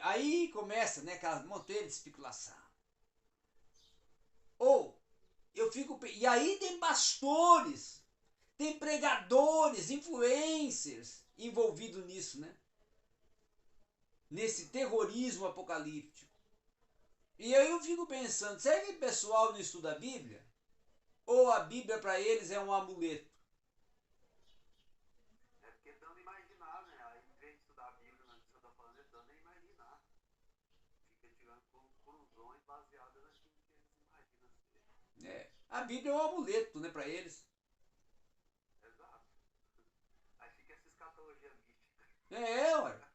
aí começa, né, aquela montanha de especulação. Ou eu fico. E aí tem pastores, tem pregadores, influencers envolvidos nisso, né? Nesse terrorismo apocalíptico. E aí eu fico pensando, será que o pessoal não estuda a Bíblia? Ou a Bíblia para eles é um amuleto? É porque dando a imaginar, né? Aí, em vez de estudar a Bíblia, né, que você está falando, é dando a imaginar. Fica tirando conclusões baseadas naquilo que eles imaginam ser. É, a Bíblia é um amuleto, né, para eles. Exato. Aí fica essa escatologia mística. Ué.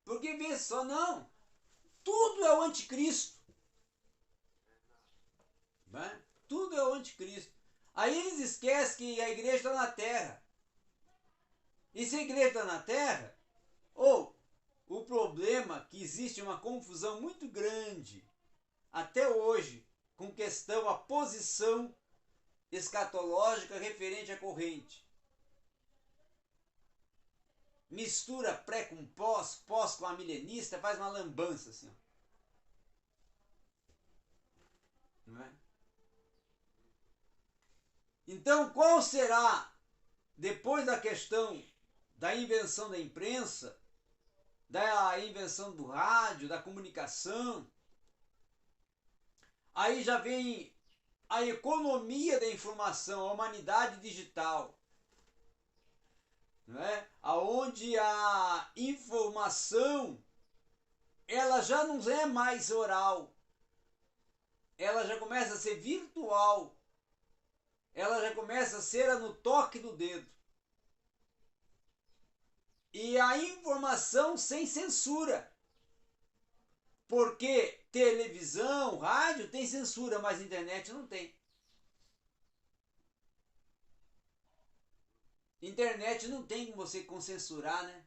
Porque vê só, não. Tudo é o anticristo. Né? Tudo é o anticristo. Aí eles esquecem que a igreja está na terra. E se a igreja está na terra, ou o problema é que existe uma confusão muito grande até hoje com questão à posição escatológica referente à corrente. Mistura pré com pós, pós com a milenista, faz uma lambança assim. Não é? Então, qual será, depois da questão da invenção da imprensa, da invenção do rádio, da comunicação, aí já vem a economia da informação, a humanidade digital, não é? Aonde a informação ela já não é mais oral, ela já começa a ser virtual, ela já começa a ser no toque do dedo. E a informação sem censura. Porque televisão, rádio tem censura, mas internet não tem. Internet não tem como você censurar, né?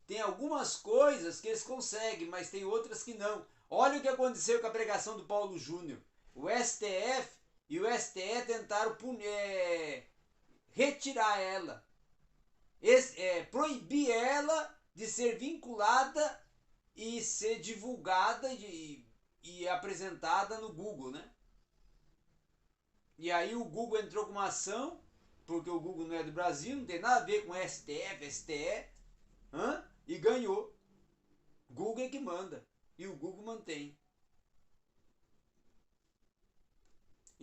Tem algumas coisas que eles conseguem, mas tem outras que não. Olha o que aconteceu com a pregação do Paulo Júnior. O STF e o STE tentaram retirar ela, proibir ela de ser vinculada e ser divulgada e apresentada no Google, né? E aí o Google entrou com uma ação, porque o Google não é do Brasil, não tem nada a ver com STF, STE, e ganhou. Google é que manda. E o Google mantém.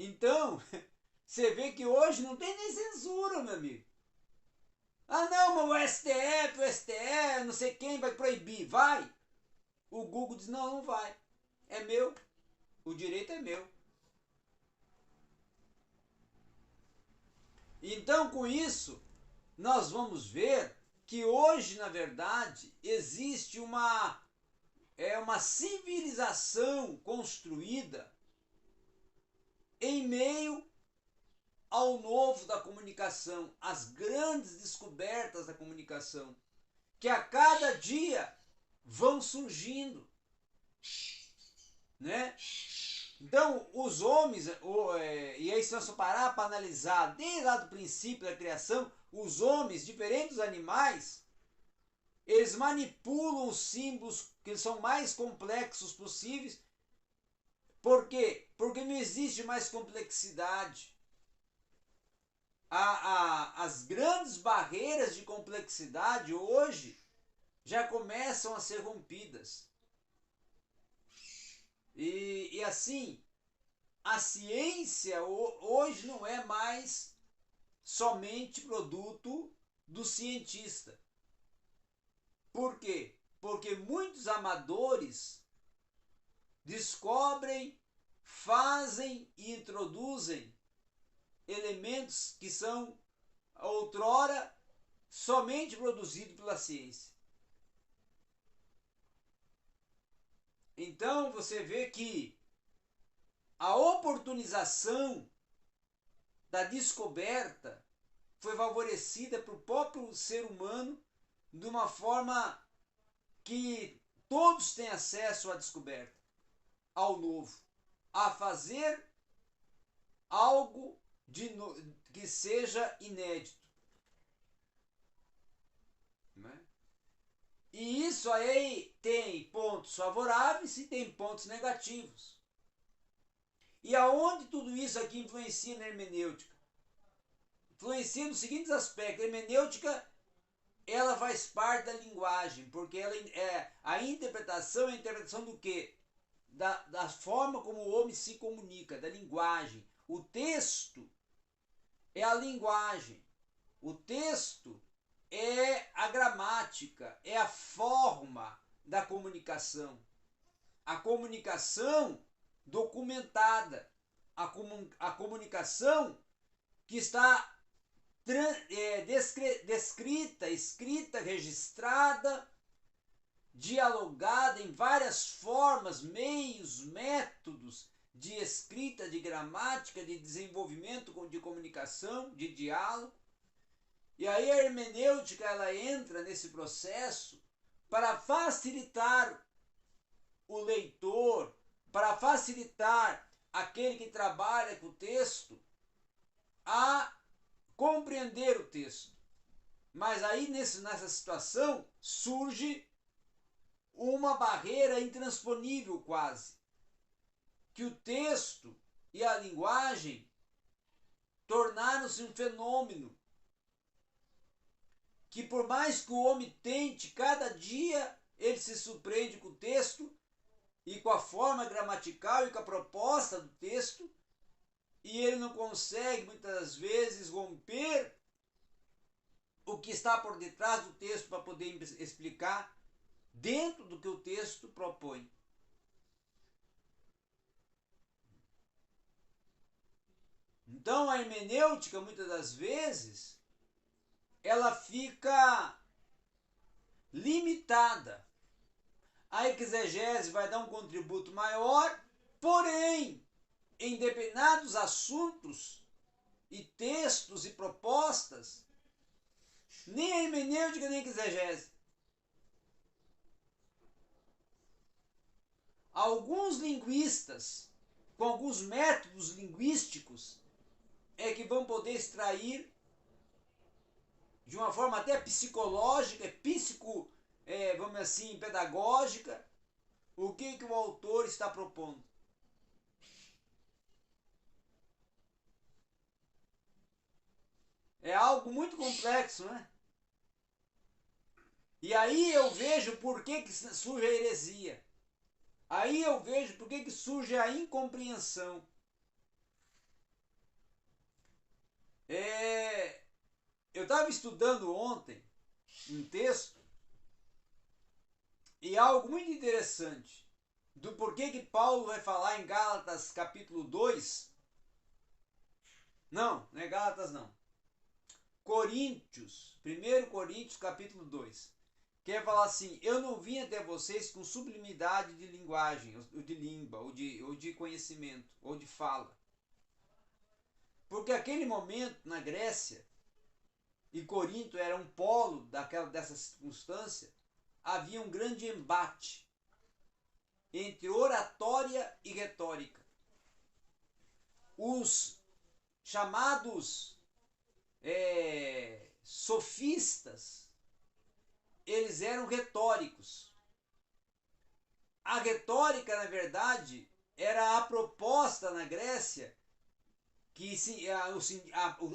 Então, você vê que hoje não tem nem censura, meu amigo. Ah não, mas o STF, o STE, não sei quem vai proibir. Vai. O Google diz, não, não vai. É meu. O direito é meu. Então, com isso, nós vamos ver que hoje, na verdade, existe uma civilização construída em meio ao novo da comunicação, às grandes descobertas da comunicação, que a cada dia vão surgindo, né? Então, os homens, e aí se nós parar para analisar desde lá do princípio da criação, os homens, diferentes dos animais, eles manipulam os símbolos que são mais complexos possíveis. Por quê? Porque não existe mais complexidade. As grandes barreiras de complexidade hoje já começam a ser rompidas. E assim, a ciência hoje não é mais somente produto do cientista. Por quê? Porque muitos amadores descobrem, fazem e introduzem elementos que são outrora somente produzidos pela ciência. Então você vê que a oportunização da descoberta foi favorecida para o próprio ser humano de uma forma que todos têm acesso à descoberta, ao novo, a fazer algo que seja inédito. Né? E isso aí tem pontos pontos favoráveis e tem pontos negativos. E aonde tudo isso aqui influencia na hermenêutica? Influencia nos seguintes aspectos. A hermenêutica, ela faz parte da linguagem, porque ela a interpretação é a interpretação do quê? Da forma como o homem se comunica, da linguagem. O texto é a linguagem. O texto é a gramática, é a forma da comunicação. A comunicação documentada, a comunicação que está descrita, escrita, registrada, dialogada em várias formas, meios, métodos de escrita, de gramática, de desenvolvimento de comunicação, de diálogo. E aí a hermenêutica, ela entra nesse processo para facilitar o leitor, para facilitar aquele que trabalha com o texto a compreender o texto. Mas aí nessa situação surge uma barreira intransponível quase, que o texto e a linguagem tornaram-se um fenômeno que, por mais que o homem tente, cada dia ele se surpreende com o texto e com a forma gramatical e com a proposta do texto, e ele não consegue muitas vezes romper o que está por detrás do texto para poder explicar dentro do que o texto propõe. Então a hermenêutica, muitas das vezes, ela fica limitada. A exegese vai dar um contributo maior, porém, em determinados assuntos e textos e propostas, nem a hermenêutica nem a exegese. Alguns linguistas, com alguns métodos linguísticos, é que vão poder extrair de uma forma até psicológica, vamos assim, pedagógica, o que o autor está propondo. É algo muito complexo, né? E aí eu vejo por que surge a heresia. Aí eu vejo por que surge a incompreensão. Eu estava estudando ontem um texto e algo muito interessante do porquê que Paulo vai falar em Gálatas capítulo 2. Não é Gálatas não. Coríntios, 1 Coríntios capítulo 2. Quer falar assim: eu não vim até vocês com sublimidade de linguagem, ou de língua, ou de conhecimento, ou de fala. Porque aquele momento na Grécia, e Corinto era um polo dessa circunstância, havia um grande embate entre oratória e retórica. Os chamados sofistas, eles eram retóricos. A retórica, na verdade, era a proposta na Grécia que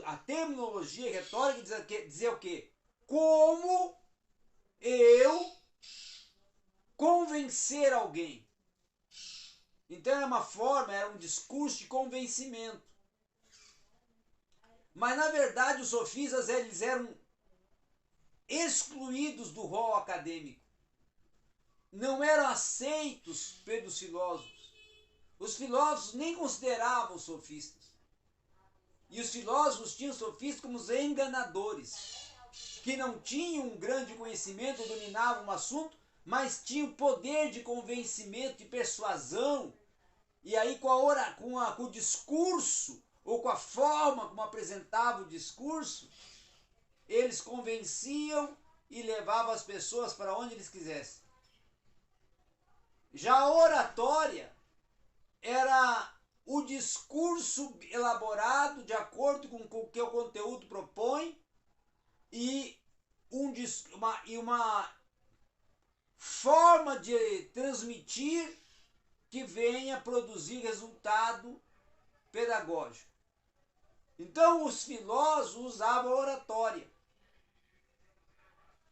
a terminologia retórica dizia o quê? Como eu convencer alguém. Então era um discurso de convencimento. Mas na verdade os sofistas eles eram excluídos do rol acadêmico. Não eram aceitos pelos filósofos. Os filósofos nem consideravam os sofistas. E os filósofos tinham os sofistas como os enganadores, que não tinham um grande conhecimento, dominavam um assunto, mas tinham poder de convencimento, de persuasão. E aí com o discurso, ou com a forma como apresentava o discurso, eles convenciam e levavam as pessoas para onde eles quisessem. Já a oratória era o discurso elaborado de acordo com o que o conteúdo propõe e uma forma de transmitir que venha produzir resultado pedagógico. Então os filósofos usavam a oratória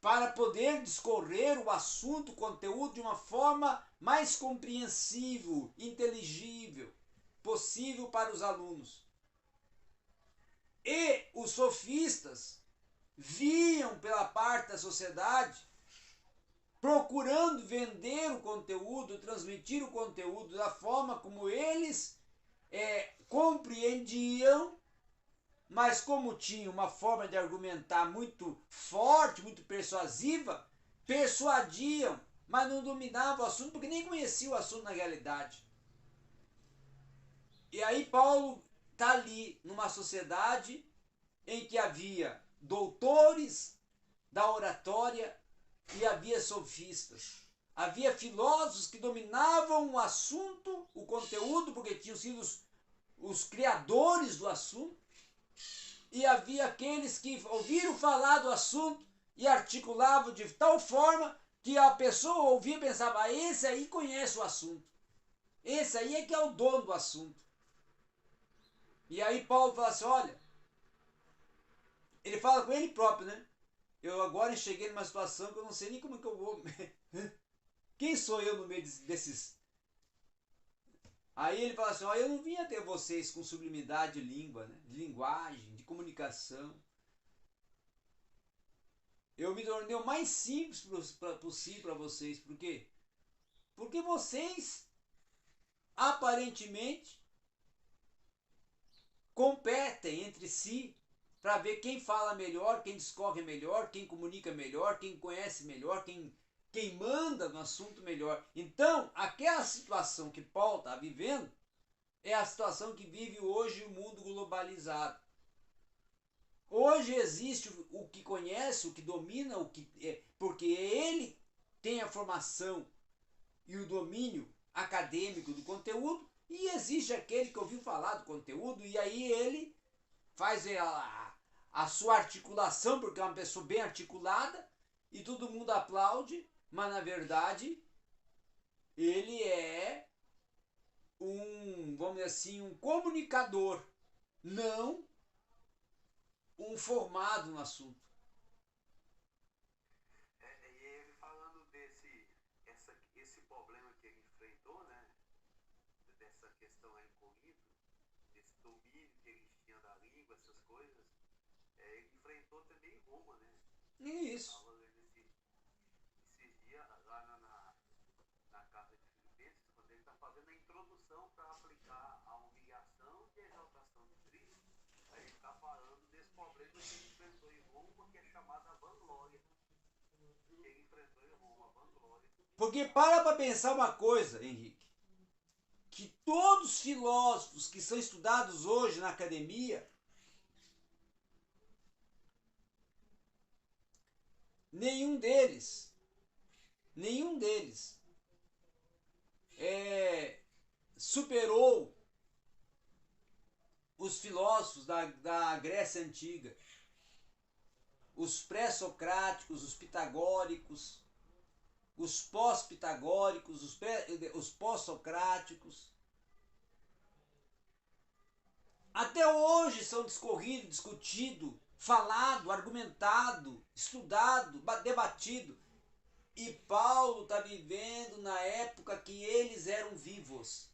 para poder discorrer o assunto, o conteúdo de uma forma mais compreensível, inteligível, possível para os alunos. E os sofistas viam pela parte da sociedade procurando vender o conteúdo, transmitir o conteúdo da forma como eles compreendiam, mas como tinham uma forma de argumentar muito forte, muito persuasiva, persuadiam, mas não dominavam o assunto porque nem conheciam o assunto na realidade. E aí Paulo está ali numa sociedade em que havia doutores da oratória e havia sofistas. Havia filósofos que dominavam o assunto, o conteúdo, porque tinham sido os criadores do assunto. E havia aqueles que ouviram falar do assunto e articulavam de tal forma que a pessoa ouvia e pensava, ah, esse aí conhece o assunto. Esse aí é que é o dono do assunto. E aí Paulo fala assim, olha, ele fala com ele próprio, né? Eu agora cheguei numa situação que eu não sei nem como que eu vou... Quem sou eu no meio desses... Aí ele fala assim, ó, eu não vim até vocês com sublimidade de língua, né? De linguagem, de comunicação. Eu me tornei o mais simples possível para vocês. Por quê? Porque vocês, aparentemente, competem entre si para ver quem fala melhor, quem discorre melhor, quem comunica melhor, quem conhece melhor, quem manda no assunto melhor. Então, aquela situação que Paulo está vivendo é a situação que vive hoje o mundo globalizado. Hoje existe o que conhece, o que domina, porque ele tem a formação e o domínio acadêmico do conteúdo, e existe aquele que ouviu falar do conteúdo e aí ele faz a sua articulação, porque é uma pessoa bem articulada, e todo mundo aplaude, mas na verdade ele é vamos dizer assim, um comunicador, não um formado no assunto. E ele falando esse problema que ele enfrentou, né? Dessa questão aí em Corinto, desse domínio que eles tinham da língua, essas coisas, ele enfrentou também em Roma, né? Isso. Estava lendo esses dias lá na carta de Filipenses, quando ele está fazendo a introdução para aplicar a humilhação e a exaltação de Cristo, aí ele está falando desse problema que ele enfrentou em Roma, que é chamada vanglória. Ele enfrentou em Roma a vanglória. Porque para pensar uma coisa, Henrique, que todos os filósofos que são estudados hoje na academia, nenhum deles superou os filósofos da Grécia Antiga, os pré-socráticos, os pitagóricos, os pós-pitagóricos, os pós-socráticos. Até hoje são discorrido, discutido, falado, argumentado, estudado, debatido. E Paulo está vivendo na época que eles eram vivos.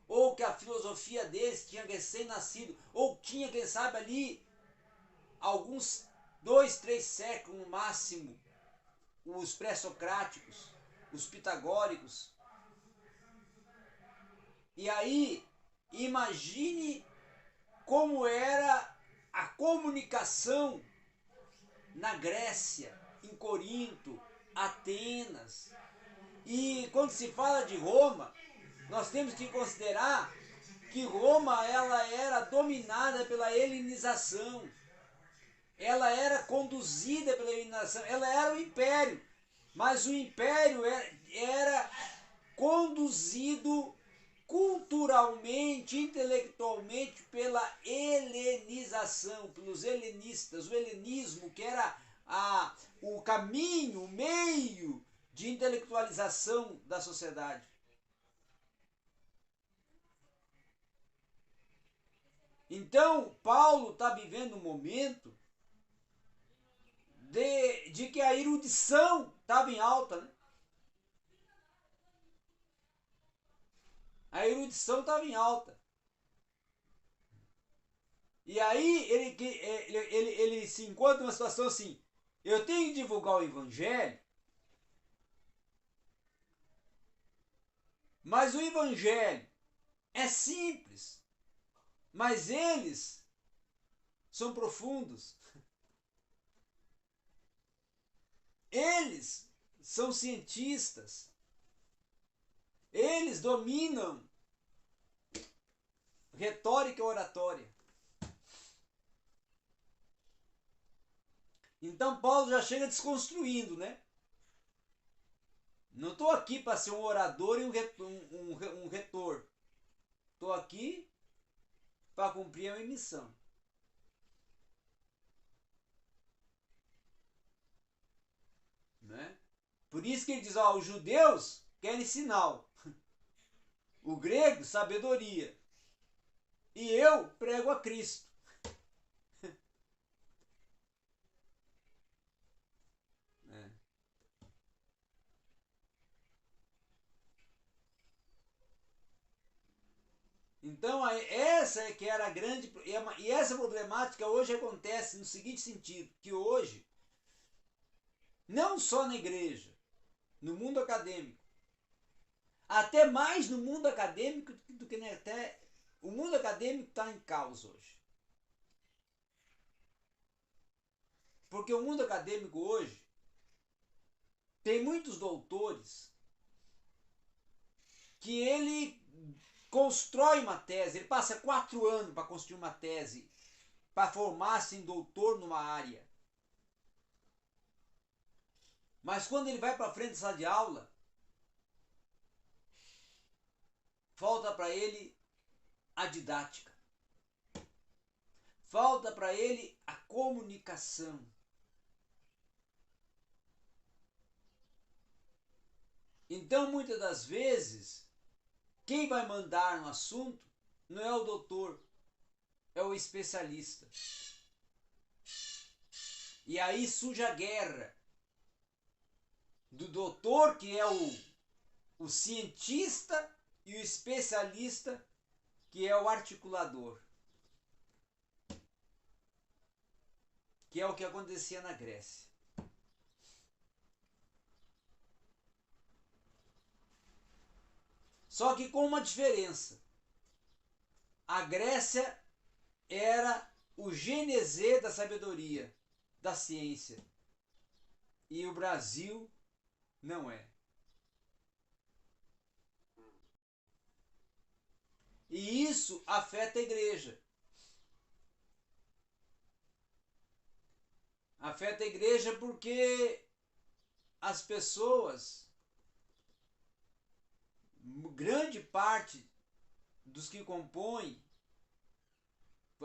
Ou que a filosofia deles tinha recém-nascido. Ou tinha, quem sabe, ali alguns 2, 3 séculos no máximo. Os pré-socráticos, os pitagóricos. E aí, imagine como era a comunicação na Grécia, em Corinto, Atenas. E quando se fala de Roma, nós temos que considerar que Roma ela era dominada pela helenização. Ela era conduzida pela helenização. Ela era o império, mas o império era conduzido culturalmente, intelectualmente pela helenização, pelos helenistas, o helenismo que era o caminho, o meio de intelectualização da sociedade. Então, Paulo está vivendo um momento de que a erudição estava em alta, né? A erudição estava em alta. E aí ele se encontra numa situação assim, eu tenho que divulgar o evangelho, mas o evangelho é simples, mas eles são profundos. Eles são cientistas. Eles dominam retórica e oratória. Então Paulo já chega desconstruindo, né? Não estou aqui para ser um orador e um retor. Estou aqui para cumprir a minha missão. Né? Por isso que ele diz, ó, os judeus querem sinal. O grego, sabedoria. E eu prego a Cristo. É. Então, essa é que era a grande... E essa problemática hoje acontece no seguinte sentido, que hoje, não só na igreja, no mundo acadêmico, até mais no mundo acadêmico do que até... O mundo acadêmico está em caos hoje. Porque o mundo acadêmico hoje tem muitos doutores que ele constrói uma tese, ele passa 4 anos para construir uma tese, para formar-se em doutor numa área. Mas quando ele vai para frente da sala de aula, falta para ele a didática. Falta para ele a comunicação. Então, muitas das vezes, quem vai mandar no assunto não é o doutor, é o especialista. E aí surge a guerra do doutor, que é o cientista, e o especialista, que é o articulador. Que é o que acontecia na Grécia. Só que com uma diferença. A Grécia era o gênese da sabedoria, da ciência. E o Brasil não é. E isso afeta a igreja. Afeta a igreja porque as pessoas, grande parte dos que compõem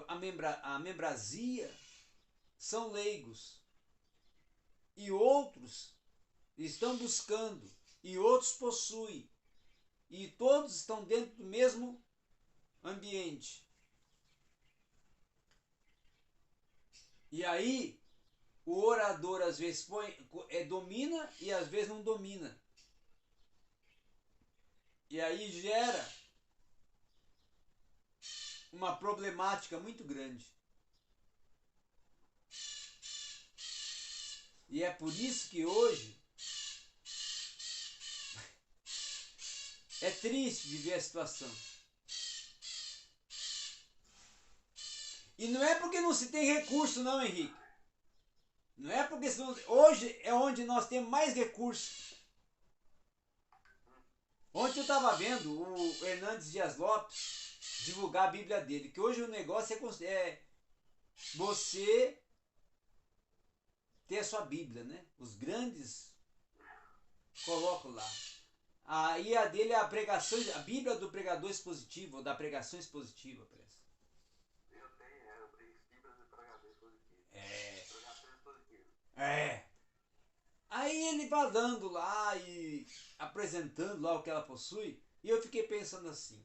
a membrazia são leigos. E outros estão buscando. E outros possuem. E todos estão dentro do mesmo ambiente. E aí, o orador às vezes domina e às vezes não domina. E aí gera uma problemática muito grande. E é por isso que hoje é triste viver a situação. E não é porque não se tem recurso não, Henrique. Não é porque hoje é onde nós temos mais recursos. Ontem eu estava vendo o Hernandes Dias Lopes divulgar a Bíblia dele, que hoje o negócio é você ter a sua Bíblia, né? Os grandes colocam lá. Aí a dele é a pregação, a Bíblia do pregador expositivo, ou da pregação expositiva, parece. Eu tenho, eu tenho Bíblia do pregador expositivo. É. Pregação expositiva. É. Aí ele falando lá e apresentando lá o que ela possui, e eu fiquei pensando assim,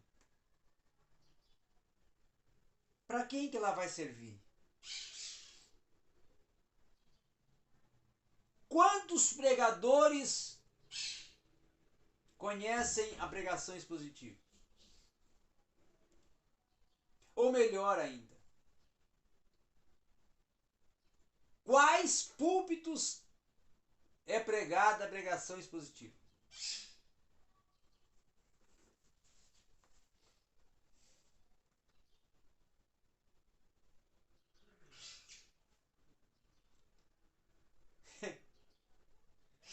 para quem que ela vai servir? Quantos pregadores conhecem a pregação expositiva? Ou melhor ainda, quais púlpitos é pregada a pregação expositiva?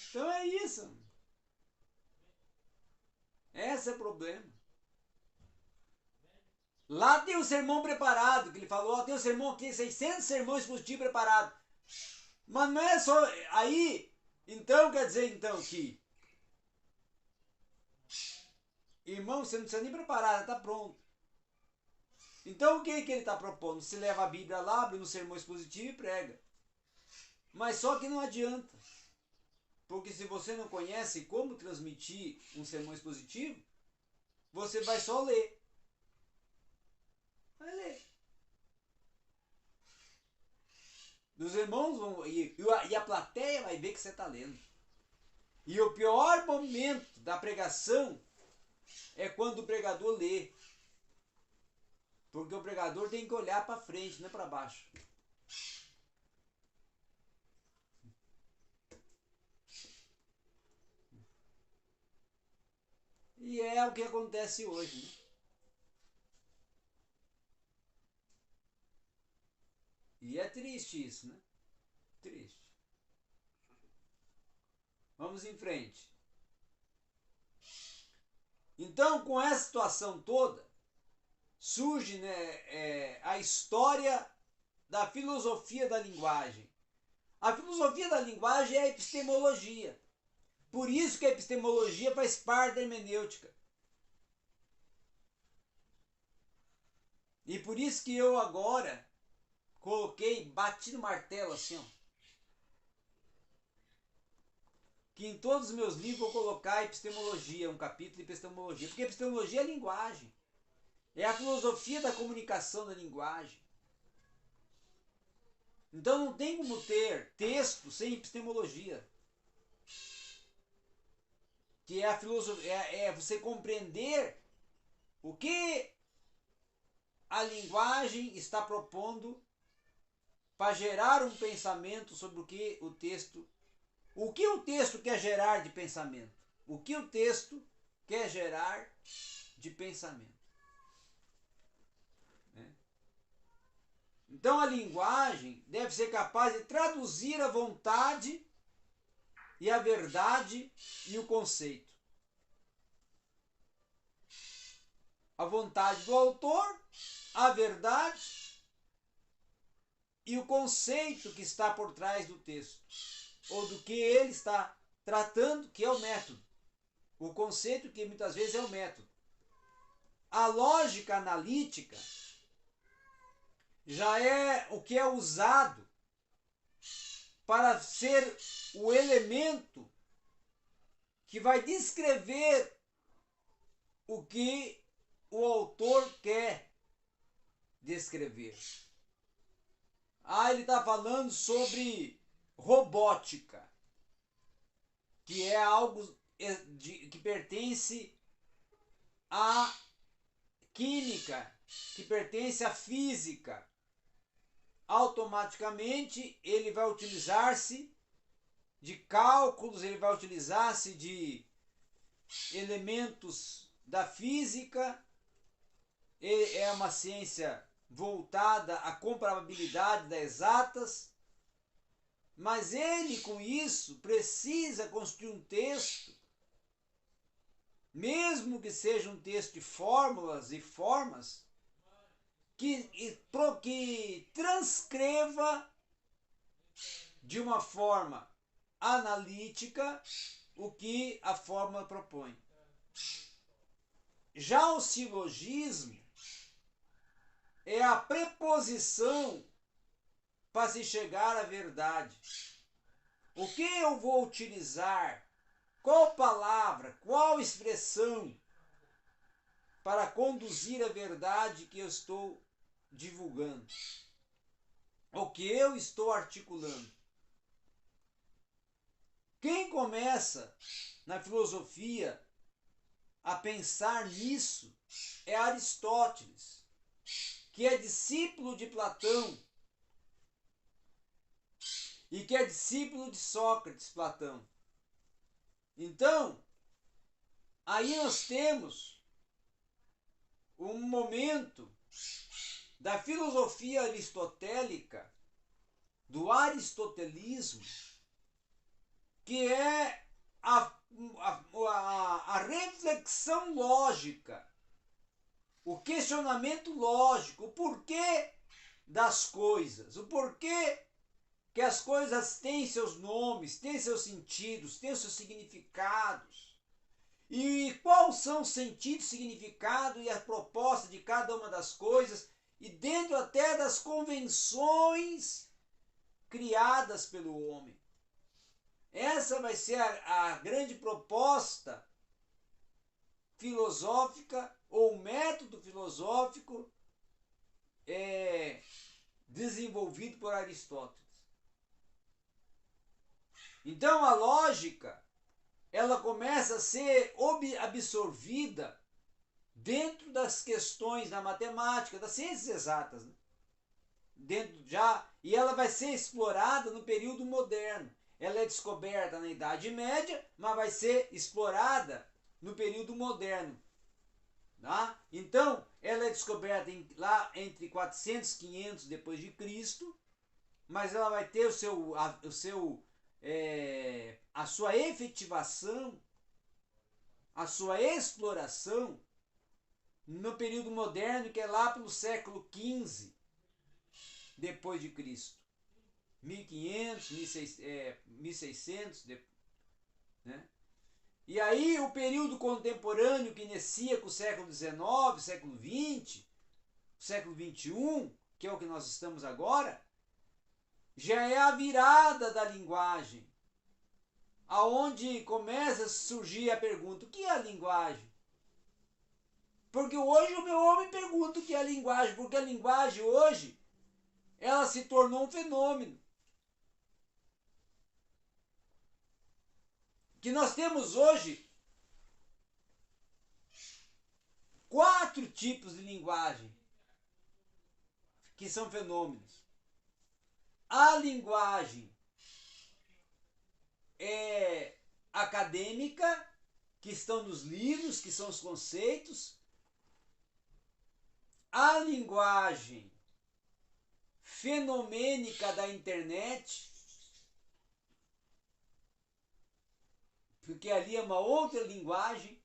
Então é isso. Esse é o problema. Lá tem o sermão preparado, que ele falou, ó, tem o sermão aqui, 600 sermões expositivos preparados. Mas não é só aí, então quer dizer então que, irmão, você não precisa nem preparar, está pronto. Então o que ele está propondo? Você leva a Bíblia lá, abre no sermão expositivo e prega. Mas só que não adianta. Porque se você não conhece como transmitir um sermão expositivo, você vai só ler. Vai ler. Os irmãos vão. E a plateia vai ver que você está lendo. E o pior momento da pregação é quando o pregador lê. Porque o pregador tem que olhar para frente, não é para baixo. E é o que acontece hoje, né? E é triste isso, né? Triste. Vamos em frente. Então, com essa situação toda, surge, né, a história da filosofia da linguagem. A filosofia da linguagem é a epistemologia. Por isso que a epistemologia faz parte da hermenêutica. E por isso que eu agora coloquei, bati no martelo assim, ó, que em todos os meus livros vou colocar epistemologia, um capítulo de epistemologia. Porque epistemologia é linguagem. É a filosofia da comunicação da linguagem. Então não tem como ter texto sem epistemologia. Que é a filosofia, é você compreender o que a linguagem está propondo para gerar um pensamento sobre o que o texto quer gerar de pensamento. O que o texto quer gerar de pensamento. Então a linguagem deve ser capaz de traduzir a vontade e a verdade e o conceito. A vontade do autor, a verdade e o conceito que está por trás do texto, ou do que ele está tratando, que é o método. O conceito que muitas vezes é o método. A lógica analítica já é o que é usado para ser o elemento que vai descrever o que o autor quer descrever. Ele está falando sobre robótica, que é algo que pertence à química, que pertence à física. Automaticamente ele vai utilizar-se de cálculos, ele vai utilizar-se de elementos da física. É uma ciência voltada à comparabilidade das exatas, mas ele com isso precisa construir um texto, mesmo que seja um texto de fórmulas e formas, que transcreva de uma forma analítica o que a fórmula propõe. Já o silogismo é a preposição para se chegar à verdade. O que eu vou utilizar? Qual palavra, qual expressão para conduzir a verdade que eu estou divulgando? O que eu estou articulando? Quem começa na filosofia a pensar nisso é Aristóteles, que é discípulo de Platão e que é discípulo de Sócrates, Platão. Então, aí nós temos um momento da filosofia aristotélica, do aristotelismo, que é a reflexão lógica, o questionamento lógico, o porquê das coisas, o porquê que as coisas têm seus nomes, têm seus sentidos, têm seus significados. E quais são o sentido, significado e a proposta de cada uma das coisas, e dentro até das convenções criadas pelo homem. Essa vai ser a grande proposta filosófica ou método filosófico desenvolvido por Aristóteles. Então a lógica ela começa a ser absorvida dentro das questões da matemática, das ciências exatas, né? E ela vai ser explorada no período moderno. Ela é descoberta na Idade Média, mas vai ser explorada no período moderno. Tá? Então, ela é descoberta lá entre 400 e 500 depois de Cristo, mas ela vai ter a sua efetivação, a sua exploração no período moderno, que é lá pelo século XV depois de Cristo. 1500, 1600, né? E aí o período contemporâneo que inicia com o século XIX, século XX, século XXI, que é o que nós estamos agora, já é a virada da linguagem, aonde começa a surgir a pergunta: o que é a linguagem? Porque hoje o meu homem pergunta o que é a linguagem, porque a linguagem hoje ela se tornou um fenômeno. Que nós temos hoje 4 tipos de linguagem que são fenômenos. A linguagem acadêmica, que estão nos livros, que são os conceitos. A linguagem fenomênica da internet, porque ali é uma outra linguagem,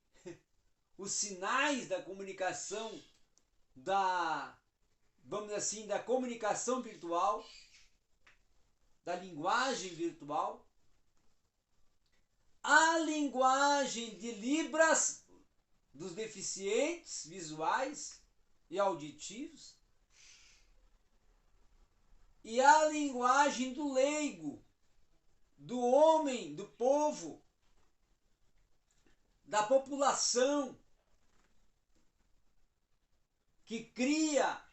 os sinais da comunicação, vamos dizer assim, da comunicação virtual, da linguagem virtual. A linguagem de Libras dos deficientes visuais e auditivos. E a linguagem do leigo, do homem, do povo, da população, que cria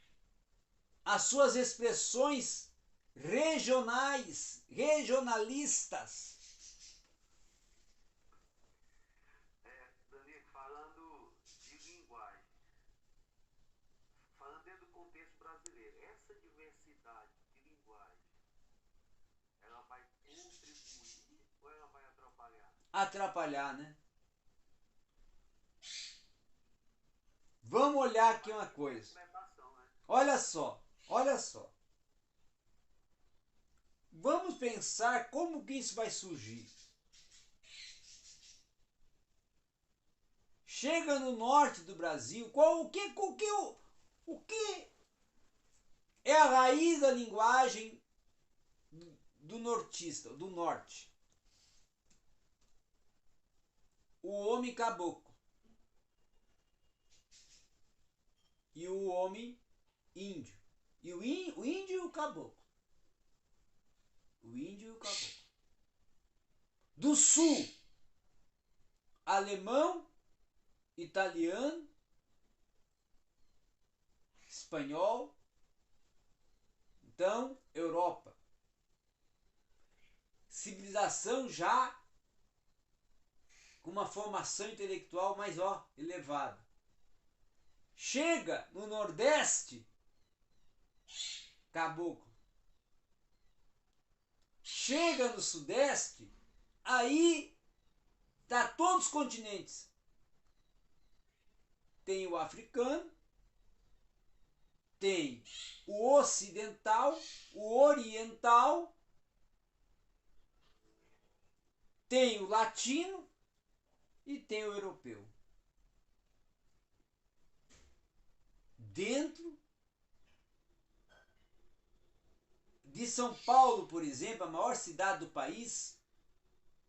as suas expressões regionalistas. Daniel, falando de linguagem, falando dentro do contexto brasileiro, essa diversidade de linguagem, ela vai contribuir ou ela vai atrapalhar? Atrapalhar, né? Vamos olhar aqui uma coisa. Olha só, olha só. Vamos pensar como que isso vai surgir. Chega no norte do Brasil, o que é a raiz da linguagem do nortista, do norte? O homem caboclo e o homem índio. E o índio e o caboclo. O índio e o caboclo. Do sul, alemão, italiano, espanhol. Então, Europa. Civilização já com uma formação intelectual mais elevada. Chega no Nordeste, caboclo. Chega no Sudeste, aí tá todos os continentes. Tem o africano, tem o ocidental, o oriental, tem o latino e tem o europeu. Dentro de São Paulo, por exemplo, a maior cidade do país,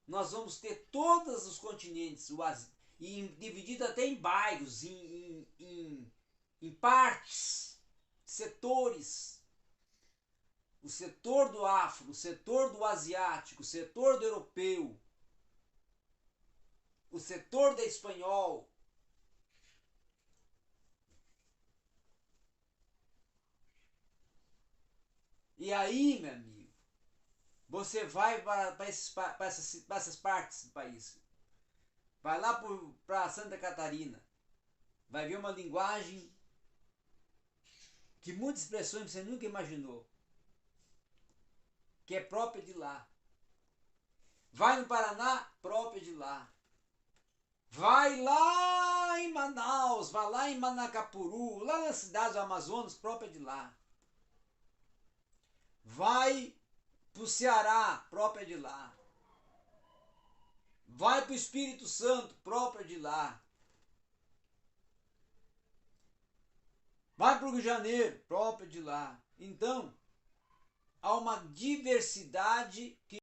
nós vamos ter todos os continentes, dividido até em bairros, em partes, setores. O setor do afro, o setor do asiático, o setor do europeu, o setor da espanhol. E aí, meu amigo, você vai para essas partes do país. Vai lá para Santa Catarina. Vai ver uma linguagem que muitas expressões você nunca imaginou, que é própria de lá. Vai no Paraná, própria de lá. Vai lá em Manaus, vai lá em Manacapuru, lá nas cidades do Amazonas, própria de lá. Vai pro Ceará, própria de lá. Vai pro Espírito Santo, própria de lá. Vai pro Rio de Janeiro, própria de lá. Então, há uma diversidade que